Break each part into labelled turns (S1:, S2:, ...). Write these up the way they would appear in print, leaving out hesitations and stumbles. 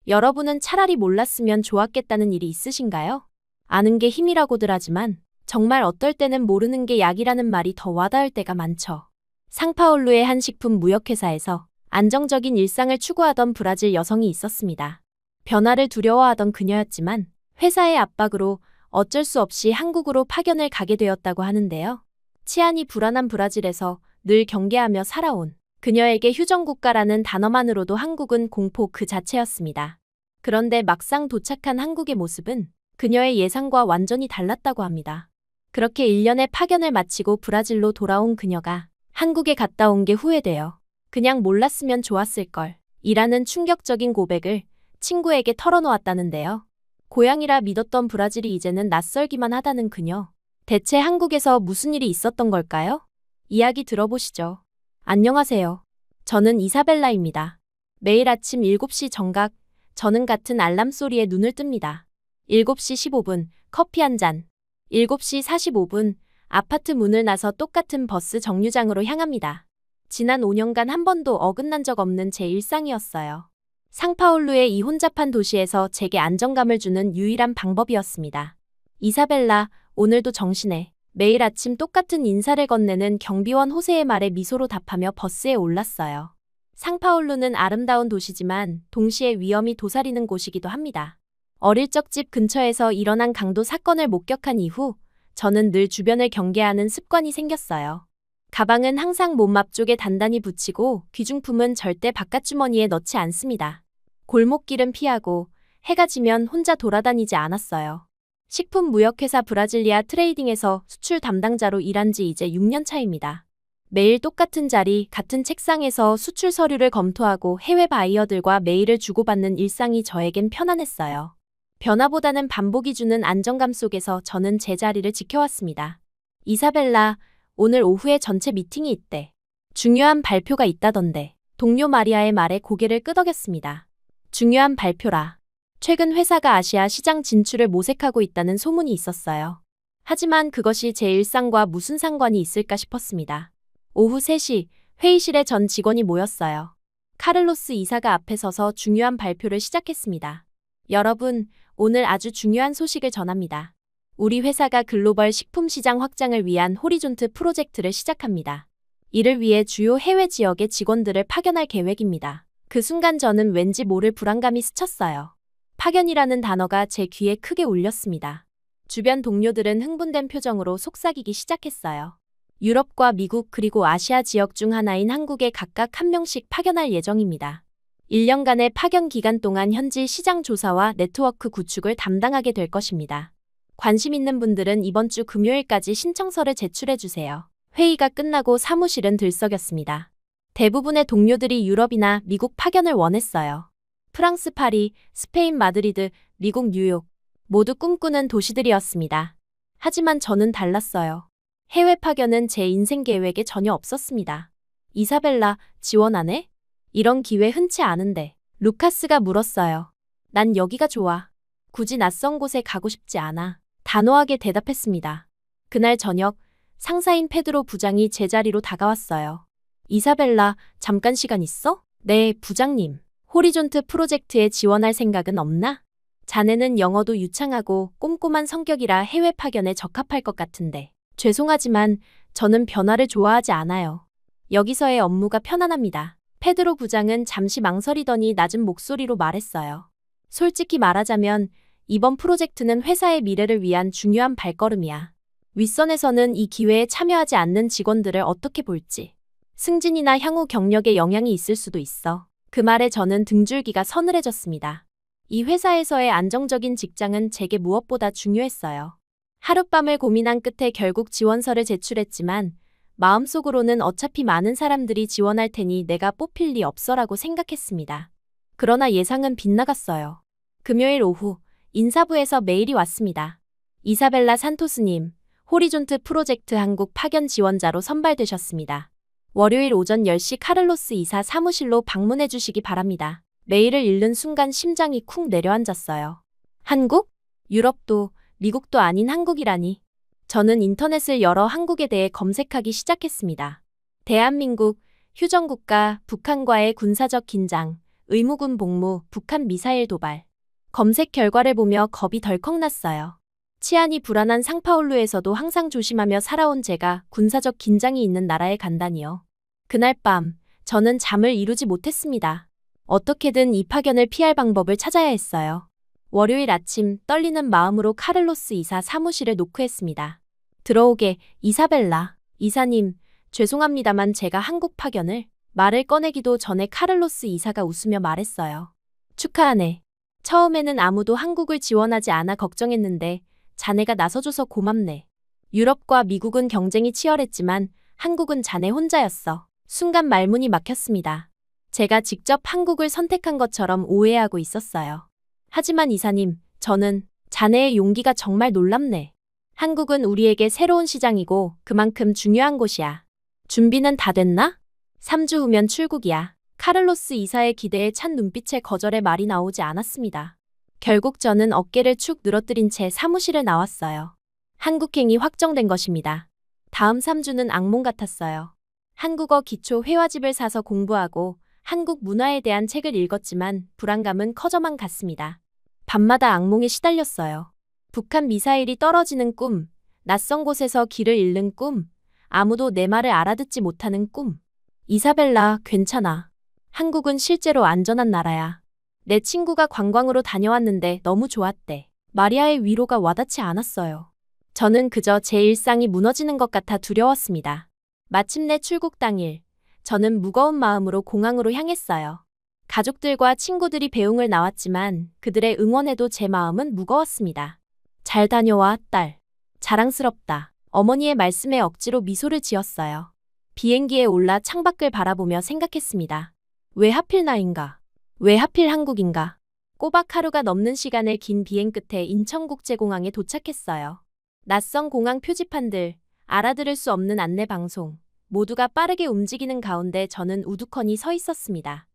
S1: 여러분은 차라리 몰랐으면 좋았겠다는 일이 있으신가요? 아는 게 힘이라고들 하지만 정말 어떨 때는 모르는 게 약이라는 말이 더 와닿을 때가 많죠. 상파울루의 한 식품 무역회사에서 안정적인 일상을 추구하던 브라질 여성이 있었습니다. 변화를 두려워하던 그녀였지만 회사의 압박으로 어쩔 수 없이 한국으로 파견을 가게 되었다고 하는데요. 치안이 불안한 브라질에서 늘 경계하며 살아온 그녀에게 휴전국가라는 단어만으로도 한국은 공포 그 자체였습니다. 그런데 막상 도착한 한국의 모습은 그녀의 예상과 완전히 달랐다고 합니다. 그렇게 1년의 파견을 마치고 브라질로 돌아온 그녀가 한국에 갔다 온 게 후회돼요. 그냥 몰랐으면 좋았을걸. 이라는 충격적인 고백을 친구에게 털어놓았다는데요. 고향이라 믿었던 브라질이 이제는 낯설기만 하다는 그녀. 대체 한국에서 무슨 일이 있었던 걸까요? 이야기 들어보시죠. 안녕하세요. 저는 이사벨라입니다. 매일 아침 7시 정각, 저는 같은 알람 소리에 눈을 뜹니다. 7시 15분, 커피 한 잔. 7시 45분, 아파트 문을 나서 똑같은 버스 정류장으로 향합니다. 지난 5년간 한 번도 어긋난 적 없는 제 일상이었어요. 상파울루의 이 혼잡한 도시에서 제게 안정감을 주는 유일한 방법이었습니다. 이사벨라, 오늘도 정신해. 매일 아침 똑같은 인사를 건네는 경비원 호세의 말에 미소로 답하며 버스에 올랐어요. 상파울루는 아름다운 도시지만 동시에 위험이 도사리는 곳이기도 합니다. 어릴 적 집 근처에서 일어난 강도 사건을 목격한 이후 저는 늘 주변을 경계하는 습관이 생겼어요. 가방은 항상 몸 앞쪽에 단단히 붙이고 귀중품은 절대 바깥주머니에 넣지 않습니다. 골목길은 피하고 해가 지면 혼자 돌아다니지 않았어요. 식품무역회사 브라질리아 트레이딩에서 수출 담당자로 일한 지 이제 6년 차입니다. 매일 똑같은 자리, 같은 책상에서 수출 서류를 검토하고 해외 바이어들과 메일을 주고받는 일상이 저에겐 편안했어요. 변화보다는 반복이 주는 안정감 속에서 저는 제 자리를 지켜왔습니다. 이사벨라, 오늘 오후에 전체 미팅이 있대. 중요한 발표가 있다던데. 동료 마리아의 말에 고개를 끄덕였습니다. 중요한 발표라. 최근 회사가 아시아 시장 진출을 모색하고 있다는 소문이 있었어요. 하지만 그것이 제 일상과 무슨 상관이 있을까 싶었습니다. 오후 3시, 회의실에 전 직원이 모였어요. 카를로스 이사가 앞에 서서 중요한 발표를 시작했습니다. 여러분, 오늘 아주 중요한 소식을 전합니다. 우리 회사가 글로벌 식품 시장 확장을 위한 호리존트 프로젝트를 시작합니다. 이를 위해 주요 해외 지역의 직원들을 파견할 계획입니다. 그 순간 저는 왠지 모를 불안감이 스쳤어요. 파견이라는 단어가 제 귀에 크게 울렸습니다. 주변 동료들은 흥분된 표정으로 속삭이기 시작했어요. 유럽과 미국 그리고 아시아 지역 중 하나인 한국에 각각 한 명씩 파견할 예정입니다. 1년간의 파견 기간 동안 현지 시장 조사와 네트워크 구축을 담당하게 될 것입니다. 관심 있는 분들은 이번 주 금요일까지 신청서를 제출해주세요. 회의가 끝나고 사무실은 들썩였습니다. 대부분의 동료들이 유럽이나 미국 파견을 원했어요. 프랑스 파리, 스페인 마드리드, 미국 뉴욕 모두 꿈꾸는 도시들이었습니다. 하지만 저는 달랐어요. 해외 파견은 제 인생 계획에 전혀 없었습니다. 이사벨라, 지원 안 해? 이런 기회 흔치 않은데. 루카스가 물었어요. 난 여기가 좋아. 굳이 낯선 곳에 가고 싶지 않아. 단호하게 대답했습니다. 그날 저녁, 상사인 페드로 부장이 제 자리로 다가왔어요. 이사벨라, 잠깐 시간 있어? 네, 부장님. 호리존트 프로젝트에 지원할 생각은 없나? 자네는 영어도 유창하고 꼼꼼한 성격이라 해외 파견에 적합할 것 같은데. 죄송하지만 저는 변화를 좋아하지 않아요. 여기서의 업무가 편안합니다. 페드로 부장은 잠시 망설이더니 낮은 목소리로 말했어요. 솔직히 말하자면 이번 프로젝트는 회사의 미래를 위한 중요한 발걸음이야. 윗선에서는 이 기회에 참여하지 않는 직원들을 어떻게 볼지, 승진이나 향후 경력에 영향이 있을 수도 있어. 그 말에 저는 등줄기가 서늘해졌습니다. 이 회사에서의 안정적인 직장은 제게 무엇보다 중요했어요. 하룻밤을 고민한 끝에 결국 지원서를 제출했지만 마음속으로는 어차피 많은 사람들이 지원할 테니 내가 뽑힐 리 없어라고 생각했습니다. 그러나 예상은 빗나갔어요. 금요일 오후 인사부에서 메일이 왔습니다. 이사벨라 산토스님, 호리존트 프로젝트 한국 파견 지원자로 선발되셨습니다. 월요일 오전 10시 카를로스 이사 사무실로 방문해 주시기 바랍니다. 메일을 읽는 순간 심장이 쿵 내려앉았어요. 한국? 유럽도, 미국도 아닌 한국이라니. 저는 인터넷을 열어 한국에 대해 검색하기 시작했습니다. 대한민국, 휴전국가, 북한과의 군사적 긴장, 의무군 복무, 북한 미사일 도발. 검색 결과를 보며 겁이 덜컥 났어요. 치안이 불안한 상파울루에서도 항상 조심하며 살아온 제가 군사적 긴장이 있는 나라에 간다니요. 그날 밤, 저는 잠을 이루지 못했습니다. 어떻게든 이 파견을 피할 방법을 찾아야 했어요. 월요일 아침 떨리는 마음으로 카를로스 이사 사무실을 노크했습니다. 들어오게, 이사벨라. 이사님, 죄송합니다만 제가 한국 파견을 말을 꺼내기도 전에 카를로스 이사가 웃으며 말했어요. 축하하네. 처음에는 아무도 한국을 지원하지 않아 걱정했는데 자네가 나서줘서 고맙네. 유럽과 미국은 경쟁이 치열했지만 한국은 자네 혼자였어. 순간 말문이 막혔습니다. 제가 직접 한국을 선택한 것처럼 오해하고 있었어요. 하지만 이사님, 저는 자네의 용기가 정말 놀랍네. 한국은 우리에게 새로운 시장이고 그만큼 중요한 곳이야. 준비는 다 됐나? 3주 후면 출국이야. 카를로스 이사의 기대에 찬 눈빛에 거절의 말이 나오지 않았습니다. 결국 저는 어깨를 축 늘어뜨린 채 사무실을 나왔어요. 한국행이 확정된 것입니다. 다음 3주는 악몽 같았어요. 한국어 기초 회화집을 사서 공부하고 한국 문화에 대한 책을 읽었지만 불안감은 커져만 갔습니다. 밤마다 악몽에 시달렸어요. 북한 미사일이 떨어지는 꿈, 낯선 곳에서 길을 잃는 꿈, 아무도 내 말을 알아듣지 못하는 꿈. 이사벨라, 괜찮아. 한국은 실제로 안전한 나라야. 내 친구가 관광으로 다녀왔는데 너무 좋았대. 마리아의 위로가 와닿지 않았어요. 저는 그저 제 일상이 무너지는 것 같아 두려웠습니다. 마침내 출국 당일, 저는 무거운 마음으로 공항으로 향했어요. 가족들과 친구들이 배웅을 나왔지만 그들의 응원에도 제 마음은 무거웠습니다. 잘 다녀와, 딸. 자랑스럽다. 어머니의 말씀에 억지로 미소를 지었어요. 비행기에 올라 창밖을 바라보며 생각했습니다. 왜 하필 나인가? 왜 하필 한국인가? 꼬박 하루가 넘는 시간의 긴 비행 끝에 인천국제공항에 도착했어요. 낯선 공항 표지판들, 알아들을 수 없는 안내 방송, 모두가 빠르게 움직이는 가운데 저는 우두커니 서 있었습니다.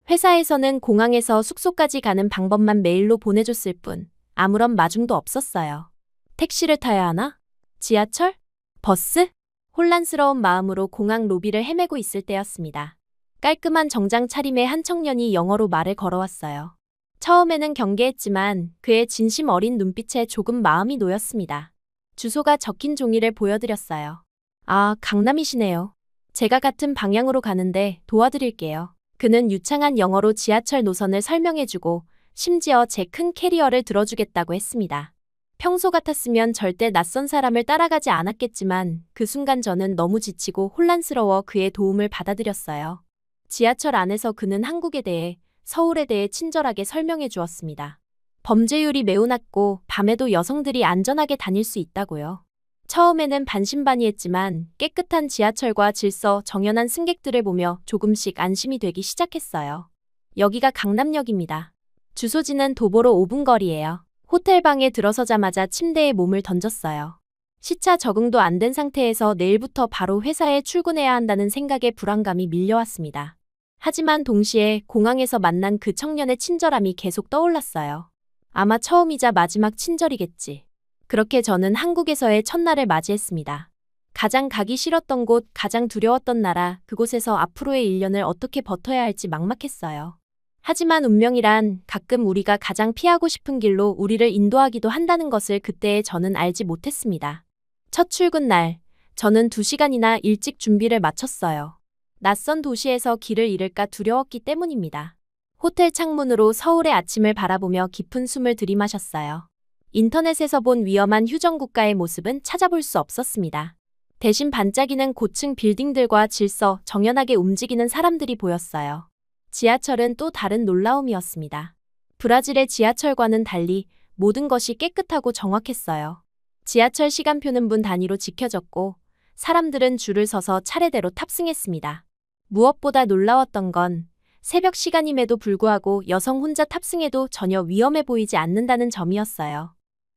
S1: 회사에서는 공항에서 숙소까지 가는 방법만 메일로 보내줬을 뿐 아무런 마중도 없었어요. 택시를 타야 하나? 지하철? 버스? 혼란스러운 마음으로 공항 로비를 헤매고 있을 때였습니다. 깔끔한 정장 차림의 한 청년이 영어로 말을 걸어왔어요. 처음에는 경계했지만 그의 진심 어린 눈빛에 조금 마음이 놓였습니다. 주소가 적힌 종이를 보여드렸어요. 아, 강남이시네요. 제가 같은 방향으로 가는데 도와드릴게요. 그는 유창한 영어로 지하철 노선을 설명해주고 심지어 제 큰 캐리어를 들어주겠다고 했습니다. 평소 같았으면 절대 낯선 사람을 따라가지 않았겠지만 그 순간 저는 너무 지치고 혼란스러워 그의 도움을 받아들였어요. 지하철 안에서 그는 한국에 대해, 서울에 대해 친절하게 설명해 주었습니다. 범죄율이 매우 낮고 밤에도 여성들이 안전하게 다닐 수 있다고요. 처음에는 반신반의했지만 깨끗한 지하철과 질서 정연한 승객들을 보며 조금씩 안심이 되기 시작했어요. 여기가 강남역입니다. 주소지는 도보로 5분 거리예요. 호텔방에 들어서자마자 침대에 몸을 던졌어요. 시차 적응도 안 된 상태에서 내일부터 바로 회사에 출근해야 한다는 생각에 불안감이 밀려왔습니다. 하지만 동시에 공항에서 만난 그 청년의 친절함이 계속 떠올랐어요. 아마 처음이자 마지막 친절이겠지. 그렇게 저는 한국에서의 첫날을 맞이했습니다. 가장 가기 싫었던 곳, 가장 두려웠던 나라, 그곳에서 앞으로의 1년을 어떻게 버텨야 할지 막막했어요. 하지만 운명이란 가끔 우리가 가장 피하고 싶은 길로 우리를 인도하기도 한다는 것을 그때의 저는 알지 못했습니다. 첫 출근 날, 저는 2시간이나 일찍 준비를 마쳤어요. 낯선 도시에서 길을 잃을까 두려웠기 때문입니다. 호텔 창문으로 서울의 아침을 바라보며 깊은 숨을 들이마셨어요. 인터넷에서 본 위험한 휴전국가의 모습은 찾아볼 수 없었습니다. 대신 반짝이는 고층 빌딩들과 질서, 정연하게 움직이는 사람들이 보였어요. 지하철은 또 다른 놀라움이었습니다. 브라질의 지하철과는 달리 모든 것이 깨끗하고 정확했어요. 지하철 시간표는 분 단위로 지켜졌고 사람들은 줄을 서서 차례대로 탑승했습니다. 무엇보다 놀라웠던 건 새벽 시간임에도 불구하고 여성 혼자 탑승해도 전혀 위험해 보이지 않는다는 점이었어요.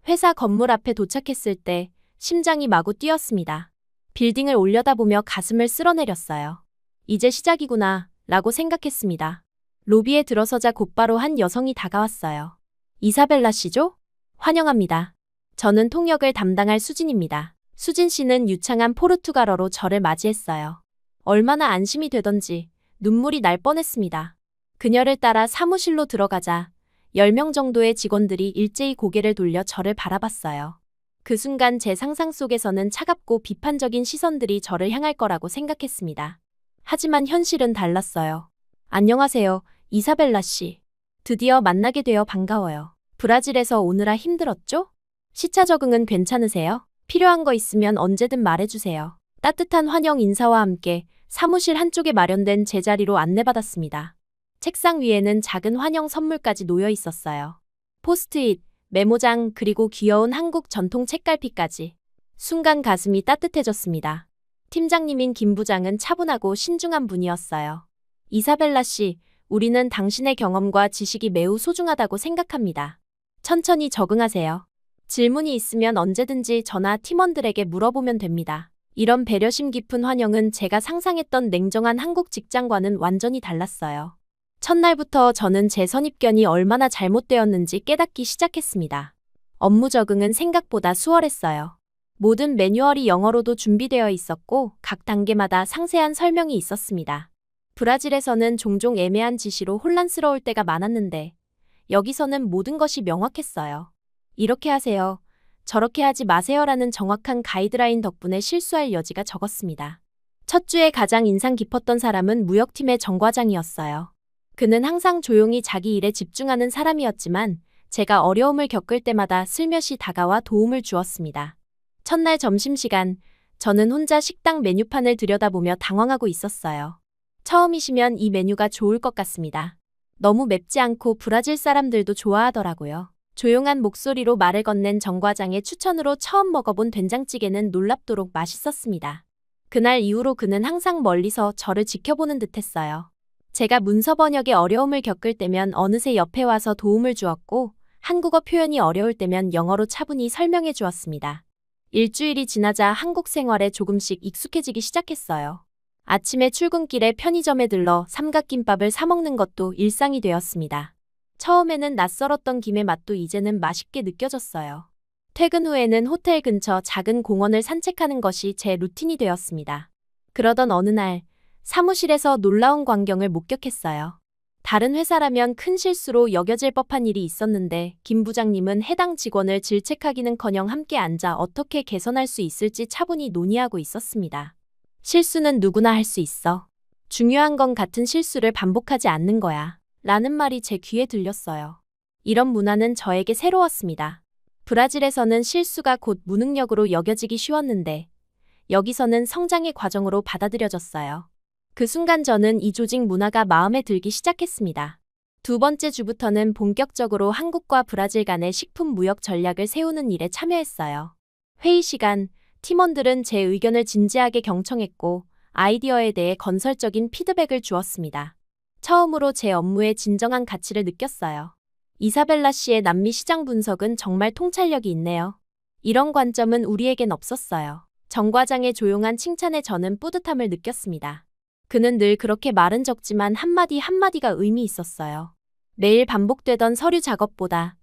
S1: 회사 건물 앞에 도착했을 때 심장이 마구 뛰었습니다. 빌딩을 올려다보며 가슴을 쓸어내렸어요. 이제 시작이구나 라고 생각했습니다. 로비에 들어서자 곧바로 한 여성이 다가왔어요. 이사벨라 씨죠? 환영합니다. 저는 통역을 담당할 수진입니다. 수진 씨는 유창한 포르투갈어로 저를 맞이했어요. 얼마나 안심이 되던지 눈물이 날 뻔했습니다. 그녀를 따라 사무실로 들어가자 10명 정도의 직원들이 일제히 고개를 돌려 저를 바라봤어요. 그 순간 제 상상 속에서는 차갑고 비판적인 시선들이 저를 향할 거라고 생각했습니다. 하지만 현실은 달랐어요. 안녕하세요, 이사벨라 씨. 드디어 만나게 되어 반가워요. 브라질에서 오느라 힘들었죠? 시차 적응은 괜찮으세요? 필요한 거 있으면 언제든 말해주세요. 따뜻한 환영 인사와 함께 사무실 한쪽에 마련된 제 자리로 안내받았습니다. 책상 위에는 작은 환영 선물까지 놓여 있었어요. 포스트잇, 메모장, 그리고 귀여운 한국 전통 책갈피까지. 순간 가슴이 따뜻해졌습니다. 팀장님인 김 부장은 차분하고 신중한 분이었어요. 이사벨라 씨, 우리는 당신의 경험과 지식이 매우 소중하다고 생각합니다. 천천히 적응하세요. 질문이 있으면 언제든지 저나 팀원들에게 물어보면 됩니다. 이런 배려심 깊은 환영은 제가 상상했던 냉정한 한국 직장과는 완전히 달랐어요. 첫날부터 저는 제 선입견이 얼마나 잘못되었는지 깨닫기 시작했습니다. 업무 적응은 생각보다 수월했어요. 모든 매뉴얼이 영어로도 준비되어 있었고 각 단계마다 상세한 설명이 있었습니다. 브라질에서는 종종 애매한 지시로 혼란스러울 때가 많았는데 여기서는 모든 것이 명확했어요. 이렇게 하세요. 저렇게 하지 마세요라는 정확한 가이드라인 덕분에 실수할 여지가 적었습니다. 첫 주에 가장 인상 깊었던 사람은 무역팀의 정 과장이었어요. 그는 항상 조용히 자기 일에 집중하는 사람이었지만 제가 어려움을 겪을 때마다 슬며시 다가와 도움을 주었습니다. 첫날 점심시간, 저는 혼자 식당 메뉴판을 들여다보며 당황하고 있었어요. 처음이시면 이 메뉴가 좋을 것 같습니다. 너무 맵지 않고 브라질 사람들도 좋아하더라고요. 조용한 목소리로 말을 건넨 정 과장의 추천으로 처음 먹어본 된장찌개는 놀랍도록 맛있었습니다. 그날 이후로 그는 항상 멀리서 저를 지켜보는 듯했어요. 제가 문서 번역에 어려움을 겪을 때면 어느새 옆에 와서 도움을 주었고 한국어 표현이 어려울 때면 영어로 차분히 설명해 주었습니다. 일주일이 지나자 한국 생활에 조금씩 익숙해지기 시작했어요. 아침에 출근길에 편의점에 들러 삼각김밥을 사 먹는 것도 일상이 되었습니다. 처음에는 낯설었던 김의 맛도 이제는 맛있게 느껴졌어요. 퇴근 후에는 호텔 근처 작은 공원을 산책하는 것이 제 루틴이 되었습니다. 그러던 어느 날 사무실에서 놀라운 광경을 목격했어요. 다른 회사라면 큰 실수로 여겨질 법한 일이 있었는데 김 부장님은 해당 직원을 질책하기는커녕 함께 앉아 어떻게 개선할 수 있을지 차분히 논의하고 있었습니다. 실수는 누구나 할 수 있어. 중요한 건 같은 실수를 반복하지 않는 거야. 라는 말이 제 귀에 들렸어요. 이런 문화는 저에게 새로웠습니다. 브라질에서는 실수가 곧 무능력으로 여겨지기 쉬웠는데 여기서는 성장의 과정으로 받아들여졌어요. 그 순간 저는 이 조직 문화가 마음에 들기 시작했습니다. 두 번째 주부터는 본격적으로 한국과 브라질 간의 식품 무역 전략을 세우는 일에 참여했어요. 회의 시간, 팀원들은 제 의견을 진지하게 경청했고 아이디어에 대해 건설적인 피드백을 주었습니다. 처음으로 제 업무의 진정한 가치를 느꼈어요. 이사벨라 씨의 남미 시장 분석은 정말 통찰력이 있네요. 이런 관점은 우리에겐 없었어요. 정 과장의 조용한 칭찬에 저는 뿌듯함을 느꼈습니다. 그는 늘 그렇게 말은 적지만 한마디 한마디가 의미 있었어요. 매일 반복되던 서류 작업보다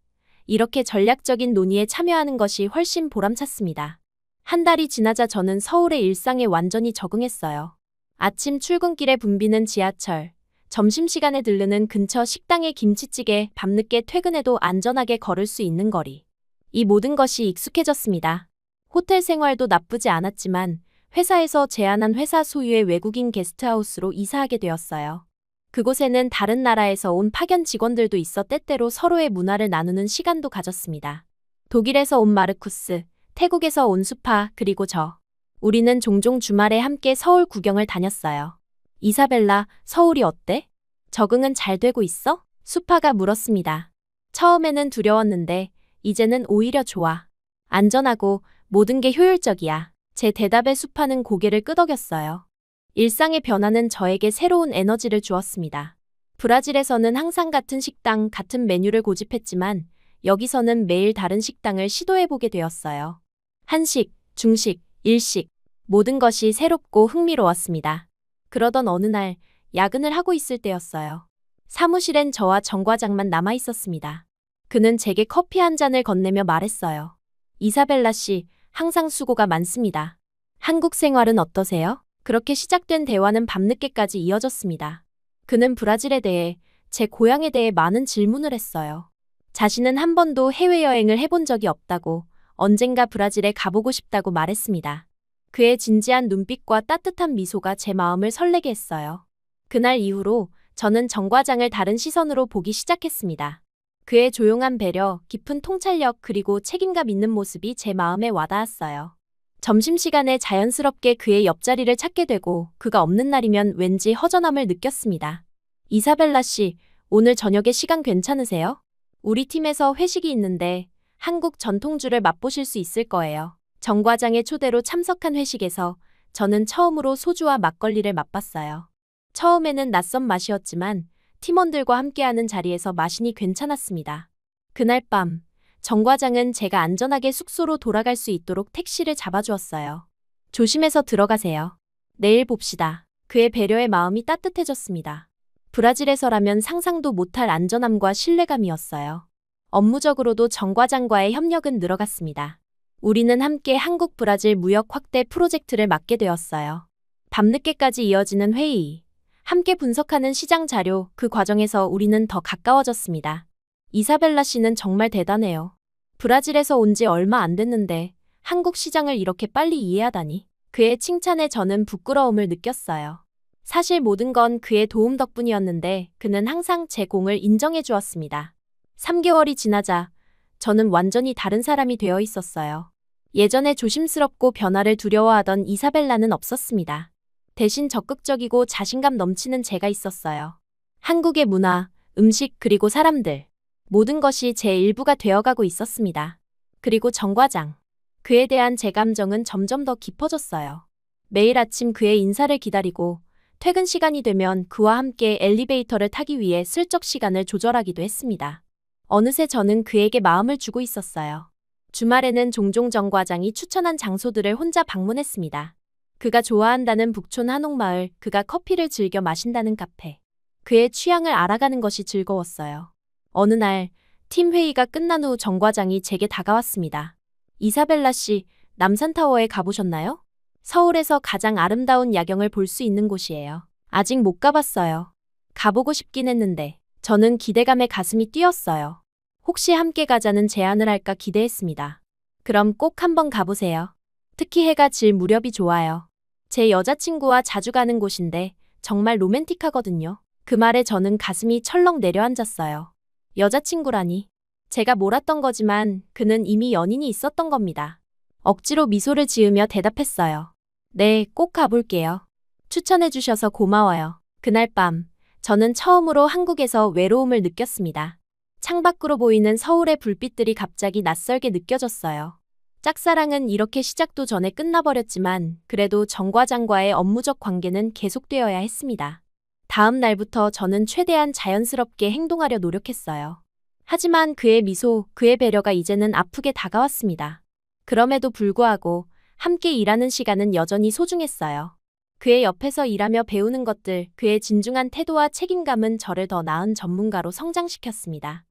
S1: 이렇게 전략적인 논의에 참여하는 것이 훨씬 보람찼습니다. 한 달이 지나자 저는 서울의 일상에 완전히 적응했어요. 아침 출근길에 붐비는 지하철, 점심시간에 들르는 근처 식당의 김치찌개, 밤늦게 퇴근해도 안전하게 걸을 수 있는 거리. 이 모든 것이 익숙해졌습니다. 호텔 생활도 나쁘지 않았지만 회사에서 제안한 회사 소유의 외국인 게스트하우스로 이사하게 되었어요. 그곳에는 다른 나라에서 온 파견 직원들도 있어 때때로 서로의 문화를 나누는 시간도 가졌습니다. 독일에서 온 마르쿠스, 태국에서 온 수파, 그리고 저. 우리는 종종 주말에 함께 서울 구경을 다녔어요. 이사벨라, 서울이 어때? 적응은 잘 되고 있어? 수파가 물었습니다. 처음에는 두려웠는데 이제는 오히려 좋아. 안전하고 모든 게 효율적이야. 제 대답에 수파는 고개를 끄덕였어요. 일상의 변화는 저에게 새로운 에너지를 주었습니다. 브라질에서는 항상 같은 식당, 같은 메뉴를 고집했지만 여기서는 매일 다른 식당을 시도해보게 되었어요. 한식, 중식, 일식, 모든 것이 새롭고 흥미로웠습니다. 그러던 어느 날 야근을 하고 있을 때였어요. 사무실엔 저와 정 과장만 남아 있었습니다. 그는 제게 커피 한 잔을 건네며 말했어요. 이사벨라 씨, 항상 수고가 많습니다. 한국 생활은 어떠세요? 그렇게 시작된 대화는 밤늦게까지 이어졌습니다. 그는 브라질에 대해, 제 고향에 대해 많은 질문을 했어요. 자신은 한 번도 해외여행을 해본 적이 없다고, 언젠가 브라질에 가보고 싶다고 말했습니다. 그의 진지한 눈빛과 따뜻한 미소가 제 마음을 설레게 했어요. 그날 이후로 저는 정 과장을 다른 시선으로 보기 시작했습니다. 그의 조용한 배려, 깊은 통찰력 그리고 책임감 있는 모습이 제 마음에 와닿았어요. 점심시간에 자연스럽게 그의 옆자리를 찾게 되고 그가 없는 날이면 왠지 허전함을 느꼈습니다. 이사벨라 씨, 오늘 저녁에 시간 괜찮으세요? 우리 팀에서 회식이 있는데 한국 전통주를 맛보실 수 있을 거예요. 정 과장의 초대로 참석한 회식에서 저는 처음으로 소주와 막걸리를 맛봤어요. 처음에는 낯선 맛이었지만 팀원들과 함께하는 자리에서 마시니 괜찮았습니다. 그날 밤, 정 과장은 제가 안전하게 숙소로 돌아갈 수 있도록 택시를 잡아주었어요. 조심해서 들어가세요. 내일 봅시다. 그의 배려에 마음이 따뜻해졌습니다. 브라질에서라면 상상도 못할 안전함과 신뢰감이었어요. 업무적으로도 정 과장과의 협력은 늘어갔습니다. 우리는 함께 한국 브라질 무역 확대 프로젝트를 맡게 되었어요. 밤늦게까지 이어지는 회의, 함께 분석하는 시장 자료, 그 과정에서 우리는 더 가까워졌습니다. 이사벨라 씨는 정말 대단해요. 브라질에서 온 지 얼마 안 됐는데 한국 시장을 이렇게 빨리 이해하다니. 그의 칭찬에 저는 부끄러움을 느꼈어요. 사실 모든 건 그의 도움 덕분이었는데 그는 항상 제 공을 인정해 주었습니다. 3개월이 지나자 저는 완전히 다른 사람이 되어 있었어요. 예전에 조심스럽고 변화를 두려워하던 이사벨라는 없었습니다. 대신 적극적이고 자신감 넘치는 제가 있었어요. 한국의 문화, 음식 그리고 사람들, 모든 것이 제 일부가 되어가고 있었습니다. 그리고 정 과장, 그에 대한 제 감정은 점점 더 깊어졌어요. 매일 아침 그의 인사를 기다리고 퇴근 시간이 되면 그와 함께 엘리베이터를 타기 위해 슬쩍 시간을 조절하기도 했습니다. 어느새 저는 그에게 마음을 주고 있었어요. 주말에는 종종 정 과장이 추천한 장소들을 혼자 방문했습니다. 그가 좋아한다는 북촌 한옥마을, 그가 커피를 즐겨 마신다는 카페. 그의 취향을 알아가는 것이 즐거웠어요. 어느 날, 팀 회의가 끝난 후 정 과장이 제게 다가왔습니다. 이사벨라 씨, 남산타워에 가보셨나요? 서울에서 가장 아름다운 야경을 볼 수 있는 곳이에요. 아직 못 가봤어요. 가보고 싶긴 했는데, 저는 기대감에 가슴이 뛰었어요. 혹시 함께 가자는 제안을 할까 기대했습니다. 그럼 꼭 한번 가보세요. 특히 해가 질 무렵이 좋아요. 제 여자친구와 자주 가는 곳인데 정말 로맨틱하거든요. 그 말에 저는 가슴이 철렁 내려앉았어요. 여자친구라니. 제가 몰았던 거지만 그는 이미 연인이 있었던 겁니다. 억지로 미소를 지으며 대답했어요. 네, 꼭 가볼게요. 추천해주셔서 고마워요. 그날 밤, 저는 처음으로 한국에서 외로움을 느꼈습니다. 창밖으로 보이는 서울의 불빛들이 갑자기 낯설게 느껴졌어요. 짝사랑은 이렇게 시작도 전에 끝나버렸지만 그래도 정 과장과의 업무적 관계는 계속되어야 했습니다. 다음 날부터 저는 최대한 자연스럽게 행동하려 노력했어요. 하지만 그의 미소, 그의 배려가 이제는 아프게 다가왔습니다. 그럼에도 불구하고 함께 일하는 시간은 여전히 소중했어요. 그의 옆에서 일하며 배우는 것들, 그의 진중한 태도와 책임감은 저를 더 나은 전문가로 성장시켰습니다.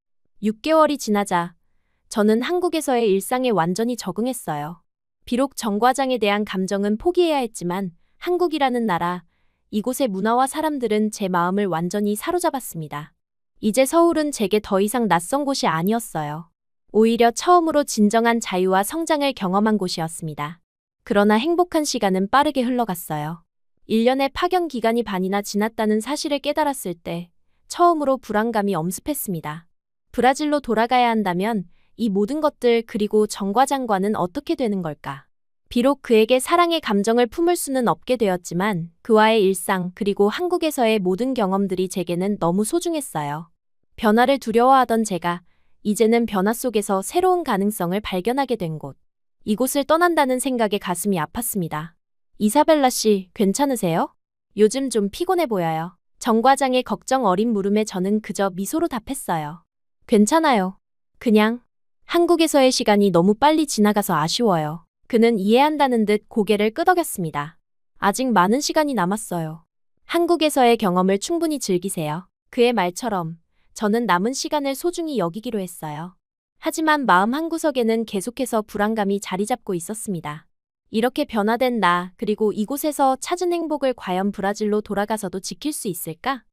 S1: 6개월이 지나자 저는 한국에서의 일상에 완전히 적응했어요. 비록 정 과장에 대한 감정은 포기해야 했지만 한국이라는 나라, 이곳의 문화와 사람들은 제 마음을 완전히 사로잡았습니다. 이제 서울은 제게 더 이상 낯선 곳이 아니었어요. 오히려 처음으로 진정한 자유와 성장을 경험한 곳이었습니다. 그러나 행복한 시간은 빠르게 흘러갔어요. 1년의 파견 기간이 반이나 지났다는 사실을 깨달았을 때 처음으로 불안감이 엄습했습니다. 브라질로 돌아가야 한다면 이 모든 것들 그리고 정 과장과는 어떻게 되는 걸까? 비록 그에게 사랑의 감정을 품을 수는 없게 되었지만 그와의 일상 그리고 한국에서의 모든 경험들이 제게는 너무 소중했어요. 변화를 두려워하던 제가 이제는 변화 속에서 새로운 가능성을 발견하게 된 곳. 이곳을 떠난다는 생각에 가슴이 아팠습니다. 이사벨라 씨, 괜찮으세요? 요즘 좀 피곤해 보여요. 정 과장의 걱정 어린 물음에 저는 그저 미소로 답했어요. 괜찮아요. 그냥 한국에서의 시간이 너무 빨리 지나가서 아쉬워요. 그는 이해한다는 듯 고개를 끄덕였습니다. 아직 많은 시간이 남았어요. 한국에서의 경험을 충분히 즐기세요. 그의 말처럼 저는 남은 시간을 소중히 여기기로 했어요. 하지만 마음 한구석에는 계속해서 불안감이 자리 잡고 있었습니다. 이렇게 변화된 나, 그리고 이곳에서 찾은 행복을 과연 브라질로 돌아가서도 지킬 수 있을까?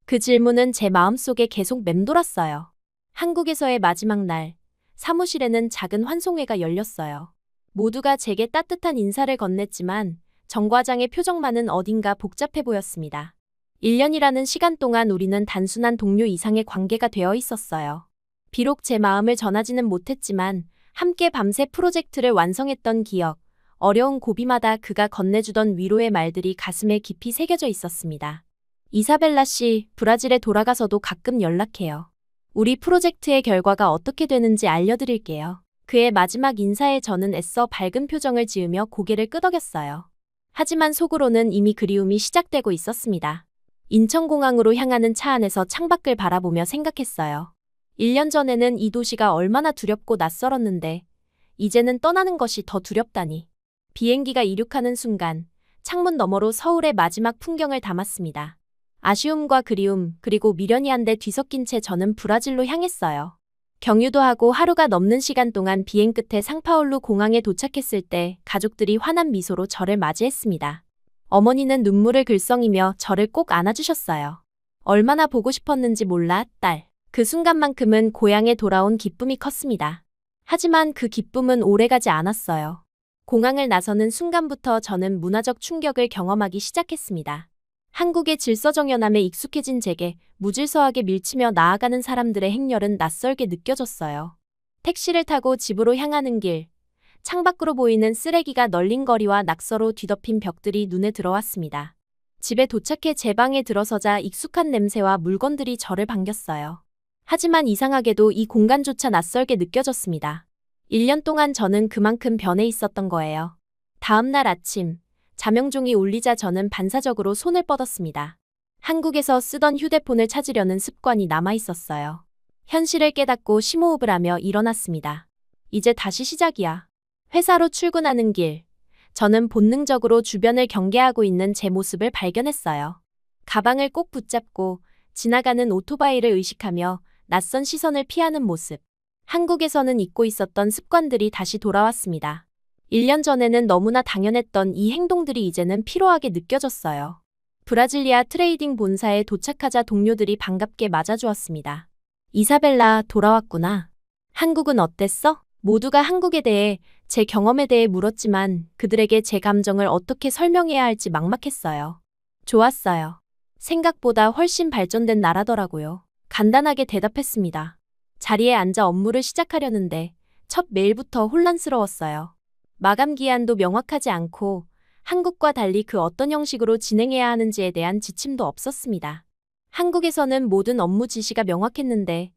S1: 그 질문은 제 마음속에 계속 맴돌았어요. 한국에서의 마지막 날, 사무실에는 작은 환송회가 열렸어요. 모두가 제게 따뜻한 인사를 건넸지만 정 과장의 표정만은 어딘가 복잡해 보였습니다. 1년이라는 시간 동안 우리는 단순한 동료 이상의 관계가 되어 있었어요. 비록 제 마음을 전하지는 못했지만 함께 밤새 프로젝트를 완성했던 기억, 어려운 고비마다 그가 건네주던 위로의 말들이 가슴에 깊이 새겨져 있었습니다. 이사벨라 씨, 브라질에 돌아가서도 가끔 연락해요. 우리 프로젝트의 결과가 어떻게 되는지 알려드릴게요. 그의 마지막 인사에 저는 애써 밝은 표정을 지으며 고개를 끄덕였어요. 하지만 속으로는 이미 그리움이 시작되고 있었습니다. 인천공항으로 향하는 차 안에서 창밖을 바라보며 생각했어요. 1년 전에는 이 도시가 얼마나 두렵고 낯설었는데 이제는 떠나는 것이 더 두렵다니. 비행기가 이륙하는 순간 창문 너머로 서울의 마지막 풍경을 담았습니다. 아쉬움과 그리움 그리고 미련이 한데 뒤섞인 채 저는 브라질로 향했어요. 경유도 하고 하루가 넘는 시간 동안 비행 끝에 상파울루 공항에 도착했을 때 가족들이 환한 미소로 저를 맞이했습니다. 어머니는 눈물을 글썽이며 저를 꼭 안아주셨어요. 얼마나 보고 싶었는지 몰라, 딸. 그 순간만큼은 고향에 돌아온 기쁨이 컸습니다. 하지만 그 기쁨은 오래가지 않았어요. 공항을 나서는 순간부터 저는 문화적 충격을 경험하기 시작했습니다. 한국의 질서정연함에 익숙해진 제게 무질서하게 밀치며 나아가는 사람들의 행렬은 낯설게 느껴졌어요. 택시를 타고 집으로 향하는 길, 창밖으로 보이는 쓰레기가 널린 거리와 낙서로 뒤덮인 벽들이 눈에 들어왔습니다. 집에 도착해 제 방에 들어서자 익숙한 냄새와 물건들이 저를 반겼어요. 하지만 이상하게도 이 공간조차 낯설게 느껴졌습니다. 1년 동안 저는 그만큼 변해 있었던 거예요. 다음 날 아침, 자명종이 울리자 저는 반사적으로 손을 뻗었습니다. 한국에서 쓰던 휴대폰을 찾으려는 습관이 남아 있었어요. 현실을 깨닫고 심호흡을 하며 일어났습니다. 이제 다시 시작이야. 회사로 출근하는 길, 저는 본능적으로 주변을 경계하고 있는 제 모습을 발견했어요. 가방을 꼭 붙잡고 지나가는 오토바이를 의식하며 낯선 시선을 피하는 모습. 한국에서는 잊고 있었던 습관들이 다시 돌아왔습니다. 1년 전에는 너무나 당연했던 이 행동들이 이제는 피로하게 느껴졌어요. 브라질리아 트레이딩 본사에 도착하자 동료들이 반갑게 맞아주었습니다. 이사벨라, 돌아왔구나. 한국은 어땠어? 모두가 한국에 대해, 제 경험에 대해 물었지만 그들에게 제 감정을 어떻게 설명해야 할지 막막했어요. 좋았어요. 생각보다 훨씬 발전된 나라더라고요. 간단하게 대답했습니다. 자리에 앉아 업무를 시작하려는데 첫 메일부터 혼란스러웠어요. 마감 기한도 명확하지 않고 한국과 달리 그 어떤 형식으로 진행해야 하는지에 대한 지침도 없었습니다. 한국에서는 모든 업무 지시가 명확했는데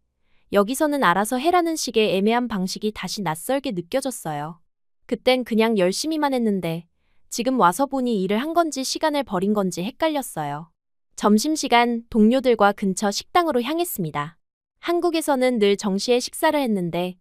S1: 여기서는 알아서 해라는 식의 애매한 방식이 다시 낯설게 느껴졌어요. 그땐 그냥 열심히만 했는데 지금 와서 보니 일을 한 건지 시간을 버린 건지 헷갈렸어요. 점심시간 동료들과 근처 식당으로 향했습니다. 한국에서는 늘 정시에 식사를 했는데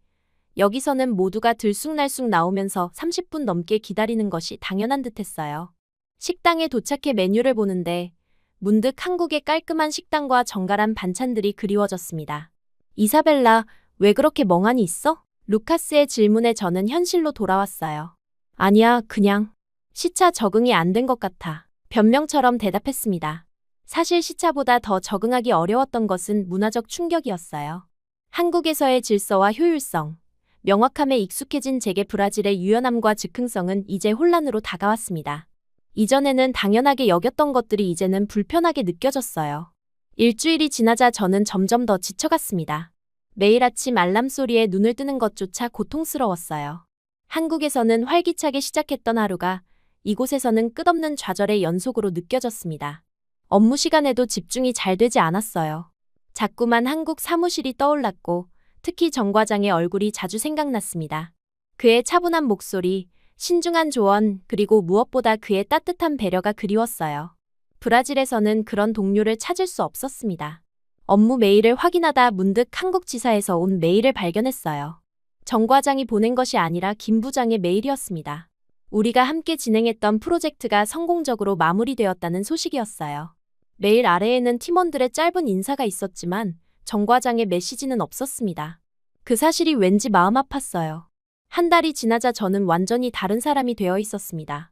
S1: 여기서는 모두가 들쑥날쑥 나오면서 30분 넘게 기다리는 것이 당연한 듯했어요. 식당에 도착해 메뉴를 보는데 문득 한국의 깔끔한 식당과 정갈한 반찬들이 그리워졌습니다. 이사벨라, 왜 그렇게 멍하니 있어? 루카스의 질문에 저는 현실로 돌아왔어요. 아니야, 그냥 시차 적응이 안 된 것 같아. 변명처럼 대답했습니다. 사실 시차보다 더 적응하기 어려웠던 것은 문화적 충격이었어요. 한국에서의 질서와 효율성, 명확함에 익숙해진 제게 브라질의 유연함과 즉흥성은 이제 혼란으로 다가왔습니다. 이전에는 당연하게 여겼던 것들이 이제는 불편하게 느껴졌어요. 일주일이 지나자 저는 점점 더 지쳐갔습니다. 매일 아침 알람 소리에 눈을 뜨는 것조차 고통스러웠어요. 한국에서는 활기차게 시작했던 하루가 이곳에서는 끝없는 좌절의 연속으로 느껴졌습니다. 업무 시간에도 집중이 잘 되지 않았어요. 자꾸만 한국 사무실이 떠올랐고 특히 정 과장의 얼굴이 자주 생각났습니다. 그의 차분한 목소리, 신중한 조언, 그리고 무엇보다 그의 따뜻한 배려가 그리웠어요. 브라질에서는 그런 동료를 찾을 수 없었습니다. 업무 메일을 확인하다 문득 한국 지사에서 온 메일을 발견했어요. 정 과장이 보낸 것이 아니라 김 부장의 메일이었습니다. 우리가 함께 진행했던 프로젝트가 성공적으로 마무리되었다는 소식이었어요. 메일 아래에는 팀원들의 짧은 인사가 있었지만 정 과장의 메시지는 없었습니다. 그 사실이 왠지 마음 아팠어요. 한 달이 지나자 저는 완전히 다른 사람이 되어 있었습니다.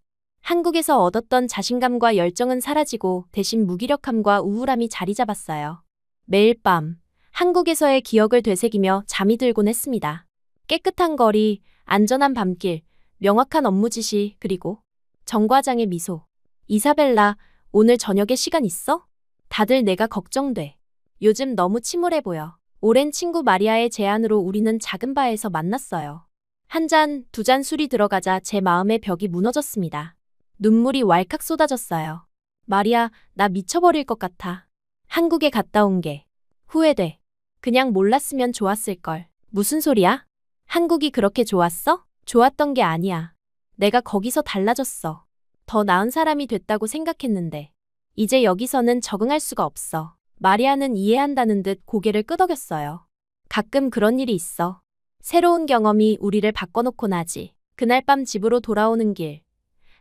S1: 한국에서 얻었던 자신감과 열정은 사라지고 대신 무기력함과 우울함이 자리 잡았어요. 매일 밤 한국에서의 기억을 되새기며 잠이 들곤 했습니다. 깨끗한 거리, 안전한 밤길, 명확한 업무 지시, 그리고 정 과장의 미소. 이사벨라, 오늘 저녁에 시간 있어? 다들 내가 걱정돼. 요즘 너무 침울해 보여. 오랜 친구 마리아의 제안으로 우리는 작은 바에서 만났어요. 한 잔, 두 잔 술이 들어가자 제 마음의 벽이 무너졌습니다. 눈물이 왈칵 쏟아졌어요. 마리아, 나 미쳐버릴 것 같아. 한국에 갔다 온 게 후회돼. 그냥 몰랐으면 좋았을걸. 무슨 소리야? 한국이 그렇게 좋았어? 좋았던 게 아니야. 내가 거기서 달라졌어. 더 나은 사람이 됐다고 생각했는데. 이제 여기서는 적응할 수가 없어. 마리아는 이해한다는 듯 고개를 끄덕였어요. 가끔 그런 일이 있어. 새로운 경험이 우리를 바꿔놓고 나지. 그날 밤 집으로 돌아오는 길.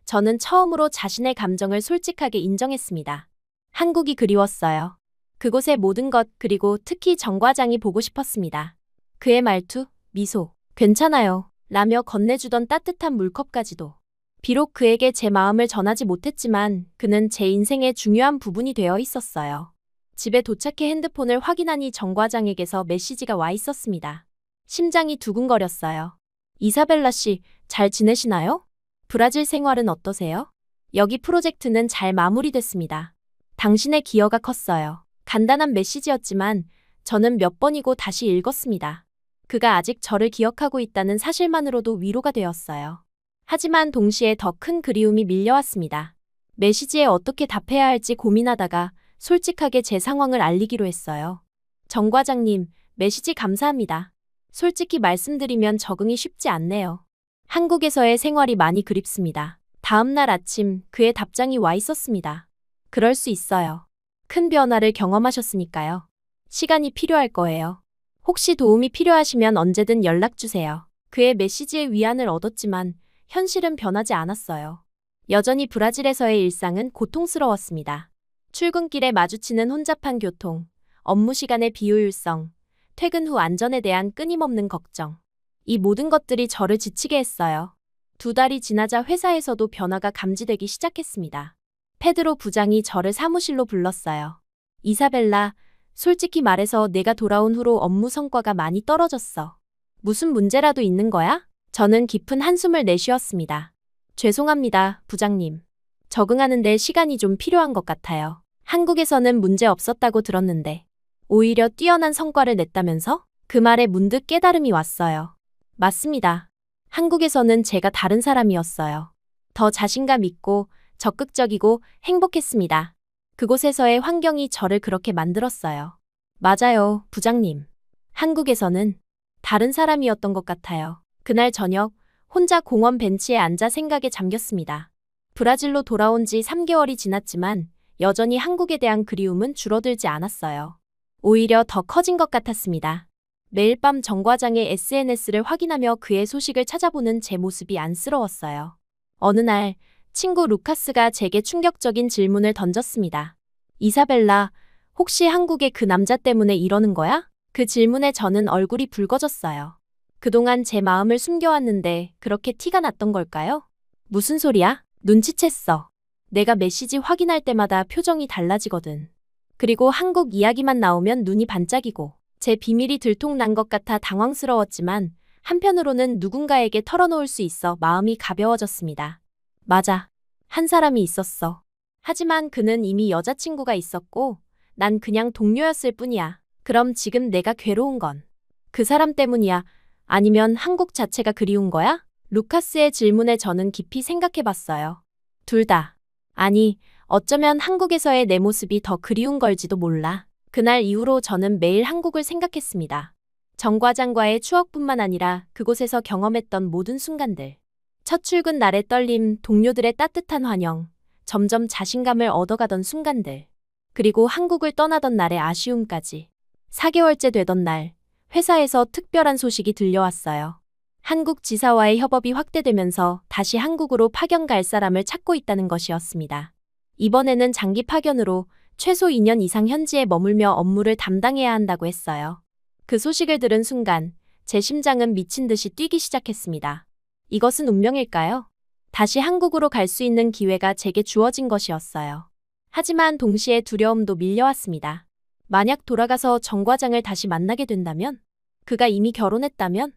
S1: 저는 처음으로 자신의 감정을 솔직하게 인정했습니다. 한국이 그리웠어요. 그곳의 모든 것, 그리고 특히 정 과장이 보고 싶었습니다. 그의 말투, 미소, 괜찮아요 라며 건네주던 따뜻한 물컵까지도. 비록 그에게 제 마음을 전하지 못했지만 그는 제 인생의 중요한 부분이 되어 있었어요. 집에 도착해 핸드폰을 확인하니 정 과장에게서 메시지가 와 있었습니다. 심장이 두근거렸어요. 이사벨라 씨, 잘 지내시나요? 브라질 생활은 어떠세요? 여기 프로젝트는 잘 마무리됐습니다. 당신의 기여가 컸어요. 간단한 메시지였지만 저는 몇 번이고 다시 읽었습니다. 그가 아직 저를 기억하고 있다는 사실만으로도 위로가 되었어요. 하지만 동시에 더 큰 그리움이 밀려왔습니다. 메시지에 어떻게 답해야 할지 고민하다가 솔직하게 제 상황을 알리기로 했어요. 정 과장님, 메시지 감사합니다. 솔직히 말씀드리면 적응이 쉽지 않네요. 한국에서의 생활이 많이 그립습니다. 다음 날 아침 그의 답장이 와 있었습니다. 그럴 수 있어요. 큰 변화를 경험하셨으니까요. 시간이 필요할 거예요. 혹시 도움이 필요하시면 언제든 연락주세요. 그의 메시지에 위안을 얻었지만 현실은 변하지 않았어요. 여전히 브라질에서의 일상은 고통스러웠습니다. 출근길에 마주치는 혼잡한 교통, 업무 시간의 비효율성, 퇴근 후 안전에 대한 끊임없는 걱정. 이 모든 것들이 저를 지치게 했어요. 2달이 지나자 회사에서도 변화가 감지되기 시작했습니다. 페드로 부장이 저를 사무실로 불렀어요. 이사벨라, 솔직히 말해서 내가 돌아온 후로 업무 성과가 많이 떨어졌어. 무슨 문제라도 있는 거야? 저는 깊은 한숨을 내쉬었습니다. 죄송합니다, 부장님. 적응하는 데 시간이 좀 필요한 것 같아요. 한국에서는 문제 없었다고 들었는데 오히려 뛰어난 성과를 냈다면서? 그 말에 문득 깨달음이 왔어요. 맞습니다. 한국에서는 제가 다른 사람이었어요. 더 자신감 있고 적극적이고 행복했습니다. 그곳에서의 환경이 저를 그렇게 만들었어요. 맞아요, 부장님. 한국에서는 다른 사람이었던 것 같아요. 그날 저녁 혼자 공원 벤치에 앉아 생각에 잠겼습니다. 브라질로 돌아온 지 3개월이 지났지만 여전히 한국에 대한 그리움은 줄어들지 않았어요. 오히려 더 커진 것 같았습니다. 매일 밤 정 과장의 SNS를 확인하며 그의 소식을 찾아보는 제 모습이 안쓰러웠어요. 어느 날 친구 루카스가 제게 충격적인 질문을 던졌습니다. 이사벨라, 혹시 한국의 그 남자 때문에 이러는 거야? 그 질문에 저는 얼굴이 붉어졌어요. 그동안 제 마음을 숨겨왔는데 그렇게 티가 났던 걸까요? 무슨 소리야? 눈치챘어. 내가 메시지 확인할 때마다 표정이 달라지거든. 그리고 한국 이야기만 나오면 눈이 반짝이고 제 비밀이 들통난 것 같아 당황스러웠지만 한편으로는 누군가에게 털어놓을 수 있어 마음이 가벼워졌습니다. 맞아. 한 사람이 있었어. 하지만 그는 이미 여자친구가 있었고 난 그냥 동료였을 뿐이야. 그럼 지금 내가 괴로운 건 그 사람 때문이야? 아니면 한국 자체가 그리운 거야? 루카스의 질문에 저는 깊이 생각해봤어요. 둘 다. 아니, 어쩌면 한국에서의 내 모습이 더 그리운 걸지도 몰라. 그날 이후로 저는 매일 한국을 생각했습니다. 정 과장과의 추억뿐만 아니라 그곳에서 경험했던 모든 순간들. 첫 출근 날의 떨림, 동료들의 따뜻한 환영, 점점 자신감을 얻어가던 순간들. 그리고 한국을 떠나던 날의 아쉬움까지. 4개월째 되던 날, 회사에서 특별한 소식이 들려왔어요. 한국 지사와의 협업이 확대되면서 다시 한국으로 파견 갈 사람을 찾고 있다는 것이었습니다. 이번에는 장기 파견으로 최소 2년 이상 현지에 머물며 업무를 담당해야 한다고 했어요. 그 소식을 들은 순간 제 심장은 미친 듯이 뛰기 시작했습니다. 이것은 운명일까요? 다시 한국으로 갈 수 있는 기회가 제게 주어진 것이었어요. 하지만 동시에 두려움도 밀려왔습니다. 만약 돌아가서 정 과장을 다시 만나게 된다면? 그가 이미 결혼했다면?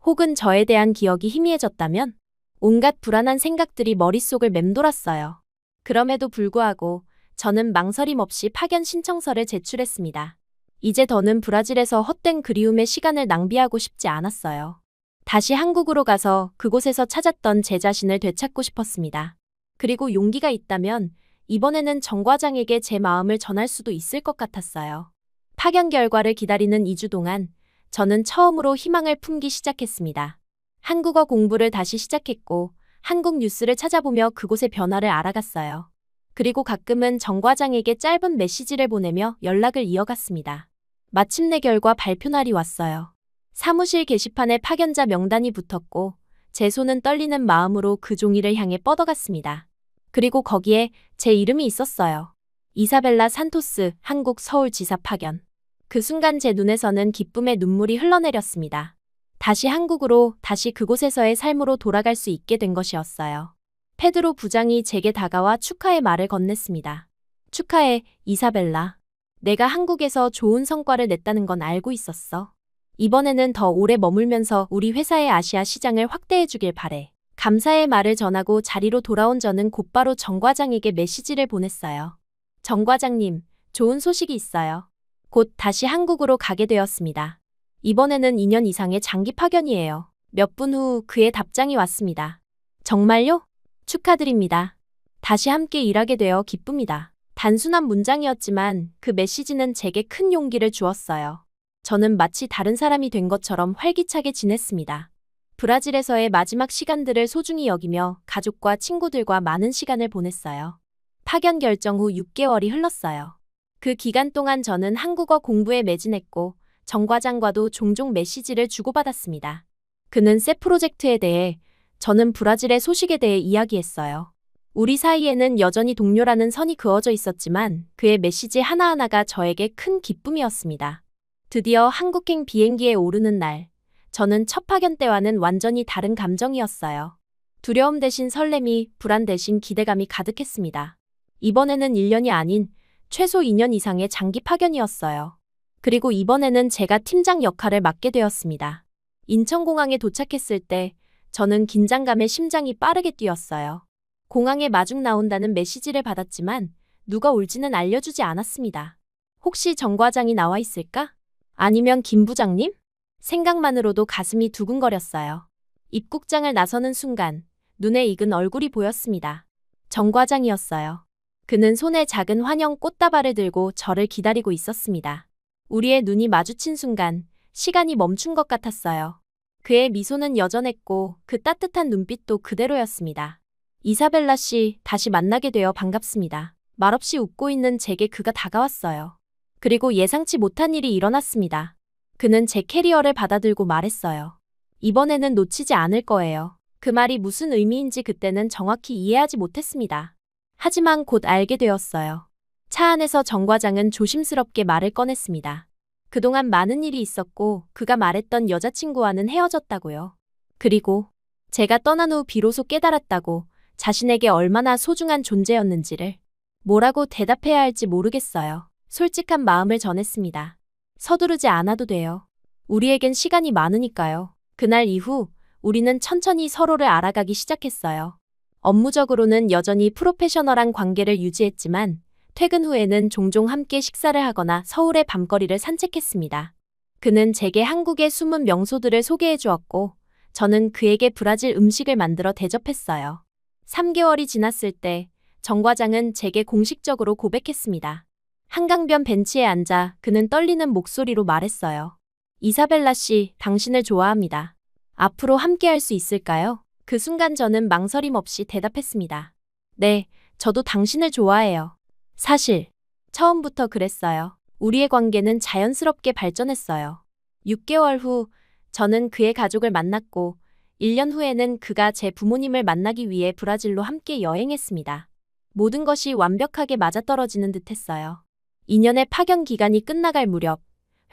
S1: 혹은 저에 대한 기억이 희미해졌다면? 온갖 불안한 생각들이 머릿속을 맴돌았어요. 그럼에도 불구하고 저는 망설임 없이 파견 신청서를 제출했습니다. 이제 더는 브라질에서 헛된 그리움의 시간을 낭비하고 싶지 않았어요. 다시 한국으로 가서 그곳에서 찾았던 제 자신을 되찾고 싶었습니다. 그리고 용기가 있다면 이번에는 정 과장에게 제 마음을 전할 수도 있을 것 같았어요. 파견 결과를 기다리는 2주 동안 저는 처음으로 희망을 품기 시작했습니다. 한국어 공부를 다시 시작했고 한국 뉴스를 찾아보며 그곳의 변화를 알아갔어요. 그리고 가끔은 정 과장에게 짧은 메시지를 보내며 연락을 이어갔습니다. 마침내 결과 발표 날이 왔어요. 사무실 게시판에 파견자 명단이 붙었고 제 손은 떨리는 마음으로 그 종이를 향해 뻗어갔습니다. 그리고 거기에 제 이름이 있었어요. 이사벨라 산토스, 한국 서울지사 파견. 그 순간 제 눈에서는 기쁨의 눈물이 흘러내렸습니다. 다시 한국으로, 다시 그곳에서의 삶으로 돌아갈 수 있게 된 것이었어요. 페드로 부장이 제게 다가와 축하의 말을 건넸습니다. 축하해, 이사벨라. 내가 한국에서 좋은 성과를 냈다는 건 알고 있었어. 이번에는 더 오래 머물면서 우리 회사의 아시아 시장을 확대해 주길 바래. 감사의 말을 전하고 자리로 돌아온 저는 곧바로 정 과장에게 메시지를 보냈어요. 정 과장님, 좋은 소식이 있어요. 곧 다시 한국으로 가게 되었습니다. 이번에는 2년 이상의 장기 파견이에요. 몇 분 후 그의 답장이 왔습니다. 정말요? 축하드립니다. 다시 함께 일하게 되어 기쁩니다. 단순한 문장이었지만 그 메시지는 제게 큰 용기를 주었어요. 저는 마치 다른 사람이 된 것처럼 활기차게 지냈습니다. 브라질에서의 마지막 시간들을 소중히 여기며 가족과 친구들과 많은 시간을 보냈어요. 파견 결정 후 6개월이 흘렀어요. 그 기간 동안 저는 한국어 공부에 매진했고 정 과장과도 종종 메시지를 주고받았습니다. 그는 새 프로젝트에 대해, 저는 브라질의 소식에 대해 이야기했어요. 우리 사이에는 여전히 동료라는 선이 그어져 있었지만 그의 메시지 하나하나가 저에게 큰 기쁨이었습니다. 드디어 한국행 비행기에 오르는 날, 저는 첫 파견 때와는 완전히 다른 감정이었어요. 두려움 대신 설렘이, 불안 대신 기대감이 가득했습니다. 이번에는 1년이 아닌 최소 2년 이상의 장기 파견이었어요. 그리고 이번에는 제가 팀장 역할을 맡게 되었습니다. 인천공항에 도착했을 때 저는 긴장감에 심장이 빠르게 뛰었어요. 공항에 마중 나온다는 메시지를 받았지만 누가 올지는 알려주지 않았습니다. 혹시 정 과장이 나와 있을까? 아니면 김 부장님? 생각만으로도 가슴이 두근거렸어요. 입국장을 나서는 순간 눈에 익은 얼굴이 보였습니다. 정 과장이었어요. 그는 손에 작은 환영 꽃다발을 들고 저를 기다리고 있었습니다. 우리의 눈이 마주친 순간 시간이 멈춘 것 같았어요. 그의 미소는 여전했고 그 따뜻한 눈빛도 그대로였습니다. 이사벨라 씨, 다시 만나게 되어 반갑습니다. 말없이 웃고 있는 제게 그가 다가왔어요. 그리고 예상치 못한 일이 일어났습니다. 그는 제 캐리어를 받아들고 말했어요. 이번에는 놓치지 않을 거예요. 그 말이 무슨 의미인지 그때는 정확히 이해하지 못했습니다. 하지만 곧 알게 되었어요. 차 안에서 정 과장은 조심스럽게 말을 꺼냈습니다. 그동안 많은 일이 있었고 그가 말했던 여자친구와는 헤어졌다고요. 그리고 제가 떠난 후 비로소 깨달았다고, 자신에게 얼마나 소중한 존재였는지를. 뭐라고 대답해야 할지 모르겠어요. 솔직한 마음을 전했습니다. 서두르지 않아도 돼요. 우리에겐 시간이 많으니까요. 그날 이후 우리는 천천히 서로를 알아가기 시작했어요. 업무적으로는 여전히 프로페셔널한 관계를 유지했지만 퇴근 후에는 종종 함께 식사를 하거나 서울의 밤거리를 산책했습니다. 그는 제게 한국의 숨은 명소들을 소개해 주었고 저는 그에게 브라질 음식을 만들어 대접했어요. 3개월이 지났을 때 정 과장은 제게 공식적으로 고백했습니다. 한강변 벤치에 앉아 그는 떨리는 목소리로 말했어요. 이사벨라 씨, 당신을 좋아합니다. 앞으로 함께할 수 있을까요? 그 순간 저는 망설임 없이 대답했습니다. 네, 저도 당신을 좋아해요. 사실 처음부터 그랬어요. 우리의 관계는 자연스럽게 발전했어요. 6개월 후 저는 그의 가족을 만났고 1년 후에는 그가 제 부모님을 만나기 위해 브라질로 함께 여행했습니다. 모든 것이 완벽하게 맞아떨어지는 듯했어요. 2년의 파견 기간이 끝나갈 무렵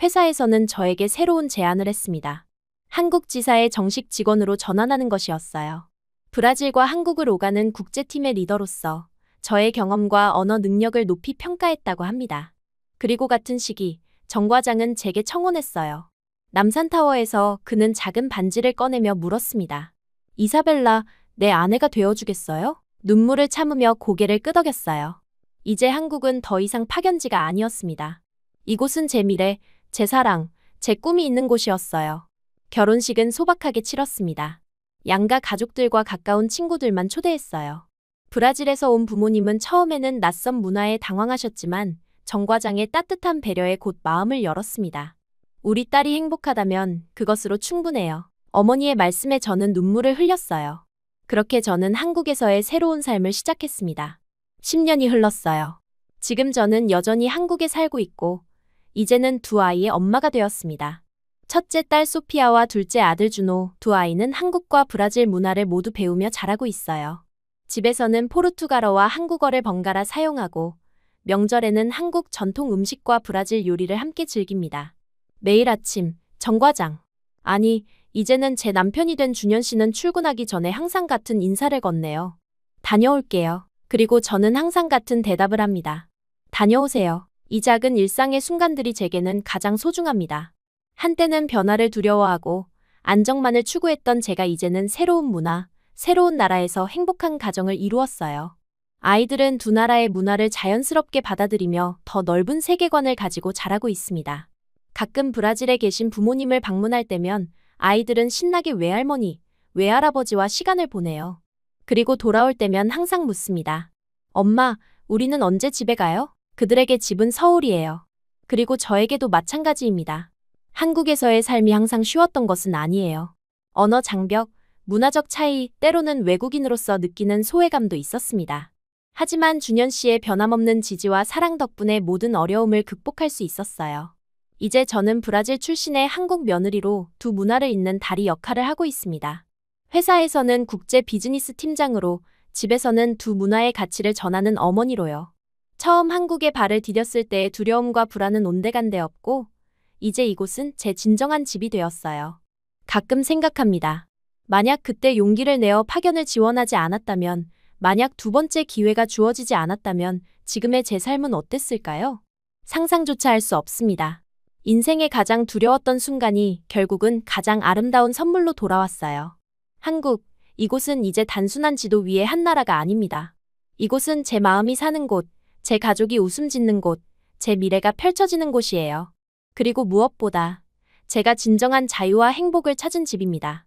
S1: 회사에서는 저에게 새로운 제안을 했습니다. 한국 지사의 정식 직원으로 전환하는 것이었어요. 브라질과 한국을 오가는 국제팀의 리더로서 저의 경험과 언어 능력을 높이 평가했다고 합니다. 그리고 같은 시기 정 과장은 제게 청혼했어요. 남산타워에서 그는 작은 반지를 꺼내며 물었습니다. 이사벨라, 내 아내가 되어주겠어요? 눈물을 참으며 고개를 끄덕였어요. 이제 한국은 더 이상 파견지가 아니었습니다. 이곳은 제 미래, 제 사랑, 제 꿈이 있는 곳이었어요. 결혼식은 소박하게 치렀습니다. 양가 가족들과 가까운 친구들만 초대했어요. 브라질에서 온 부모님은 처음에는 낯선 문화에 당황하셨지만 정 과장의 따뜻한 배려에 곧 마음을 열었습니다. 우리 딸이 행복하다면 그것으로 충분해요. 어머니의 말씀에 저는 눈물을 흘렸어요. 그렇게 저는 한국에서의 새로운 삶을 시작했습니다. 10년이 흘렀어요. 지금 저는 여전히 한국에 살고 있고 이제는 두 아이의 엄마가 되었습니다. 첫째 딸 소피아와 둘째 아들 준호, 두 아이는 한국과 브라질 문화를 모두 배우며 자라고 있어요. 집에서는 포르투갈어와 한국어를 번갈아 사용하고 명절에는 한국 전통 음식과 브라질 요리를 함께 즐깁니다. 매일 아침, 정 과장. 아니, 이제는 제 남편이 된 준현 씨는 출근하기 전에 항상 같은 인사를 건네요. 다녀올게요. 그리고 저는 항상 같은 대답을 합니다. 다녀오세요. 이 작은 일상의 순간들이 제게는 가장 소중합니다. 한때는 변화를 두려워하고 안정만을 추구했던 제가 이제는 새로운 문화, 새로운 나라에서 행복한 가정을 이루었어요. 아이들은 두 나라의 문화를 자연스럽게 받아들이며 더 넓은 세계관을 가지고 자라고 있습니다. 가끔 브라질에 계신 부모님을 방문할 때면 아이들은 신나게 외할머니, 외할아버지와 시간을 보내요. 그리고 돌아올 때면 항상 묻습니다. 엄마, 우리는 언제 집에 가요? 그들에게 집은 서울이에요. 그리고 저에게도 마찬가지입니다. 한국에서의 삶이 항상 쉬웠던 것은 아니에요. 언어 장벽, 문화적 차이, 때로는 외국인으로서 느끼는 소외감도 있었습니다. 하지만 준현 씨의 변함없는 지지와 사랑 덕분에 모든 어려움을 극복할 수 있었어요. 이제 저는 브라질 출신의 한국 며느리로 두 문화를 잇는 다리 역할을 하고 있습니다. 회사에서는 국제 비즈니스 팀장으로, 집에서는 두 문화의 가치를 전하는 어머니로요. 처음 한국에 발을 디뎠을 때의 두려움과 불안은 온데간데 없고 이제 이곳은 제 진정한 집이 되었어요. 가끔 생각합니다. 만약 그때 용기를 내어 파견을 지원하지 않았다면, 만약 두 번째 기회가 주어지지 않았다면 지금의 제 삶은 어땠을까요? 상상조차 할 수 없습니다. 인생의 가장 두려웠던 순간이 결국은 가장 아름다운 선물로 돌아왔어요. 한국, 이곳은 이제 단순한 지도 위의 한 나라가 아닙니다. 이곳은 제 마음이 사는 곳, 제 가족이 웃음 짓는 곳, 제 미래가 펼쳐지는 곳이에요. 그리고 무엇보다 제가 진정한 자유와 행복을 찾은 집입니다.